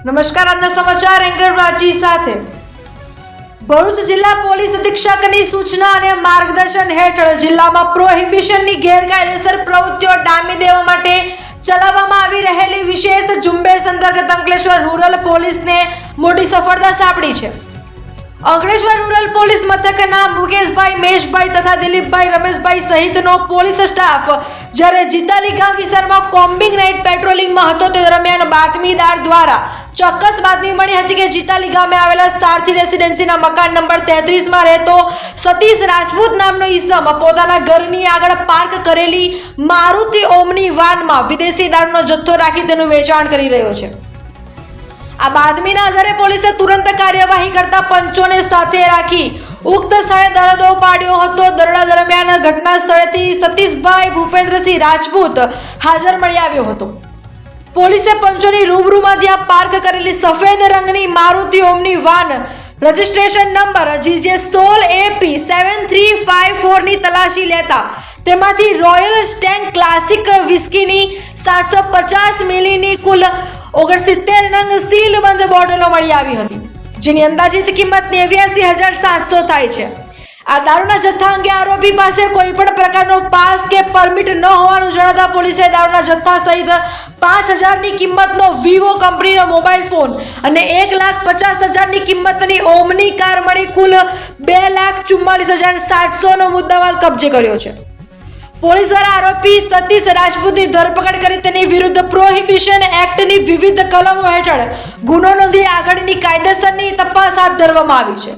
નમસ્કાર, આજના સમાચાર એન્કર પ્રાચી સાથે. ભરૂચ જિલ્લા પોલીસ અધિક્ષકની સૂચના અને માર્ગદર્શન હેઠળ જિલ્લામાં પ્રોહિબિશનની ગેરકાયદેસર પ્રવૃત્તિઓ ડામી દેવા માટે ચલાવવામાં આવી રહેલી વિશેષ ઝુંબેશ અંતર્ગત અંકલેશ્વર રૂરલ પોલીસને મોટી સફળતા સાંપડી છે. અંકલેશ્વર રૂરલ પોલીસ મથકના મુકેશભાઈ, મેશભાઈ તથા દિલીપભાઈ, રમેશભાઈ સહિતનો પોલીસ સ્ટાફ જ્યારે જીતાલી ગામ વિસ્તારમાં કોમ્બિંગ નાઇટ પેટ્રોલિંગમાં હતો તે દરમિયાન બાતમીદાર દ્વારા ચોક્કસ બાતમી મળી હતી કે જીતાલી ગામે આવેલા સારથી રેસિડેન્સીના મકાન નંબર 33 માં રહેતો સતીશ રાજપૂત નામનો ઈસમ પોતાના ઘરની આગળ પાર્ક કરેલી મારુતિ ઓમની વાનમાં વિદેશી દારૂનો જથ્થો રાખી તેનું વેચાણ કરી રહ્યો છે. આ બાતમીના આધારે પોલીસે તુરંત કાર્યવાહી કરતા પંચોને સાથે રાખી ઉક્ત સ્થળે દરોડો પાડ્યો હતો. દરોડા દરમિયાન ઘટના સ્થળેથી સતીશભાઈ ભૂપેન્દ્રસિંહ રાજપૂત હાજર મળી આવ્યો હતો. પોલીસે પંચોની રૂબરૂમાં ત્યાં પાર્ક કરેલી સફેદ રંગની Maruti ઓમની van registration number GJ16AP7354 ની તલાશી લેતા તેમાંથી રોયલ સ્ટેંગ ક્લાસિક વિસ્કીની 750 મિલીની કુલ 69 નંગ સીલબંધ બોટલો મળી આવી હતી, જેની અંદાજિત કિંમત 89,700 થાય છે. આ દારૂના જથ્થા અંગે આરોપી પાસે કોઈ પણ પ્રકારનો પાસ કે પરમિટ ન હોવાનું જણાતા પોલીસે દારૂના જથ્થા સહિત 5,000 ની કિંમતનો વિવો કંપનીનો મોબાઈલ ફોન અને 1,50,000 ની કિંમતની ઓમની કાર મળી કુલ 2,44,700 નો મુદ્દામાલ કબજે કર્યો છે. પોલીસ દ્વારા આરોપી સતીશ રાજપૂતની ધરપકડ કરી તેની વિરુદ્ધ પ્રોહિબિશન એક્ટની વિવિધ કલમો હેઠળ ગુનો નોંધી આગળની કાયદેસરની તપાસ હાથ ધરવામાં આવી છે.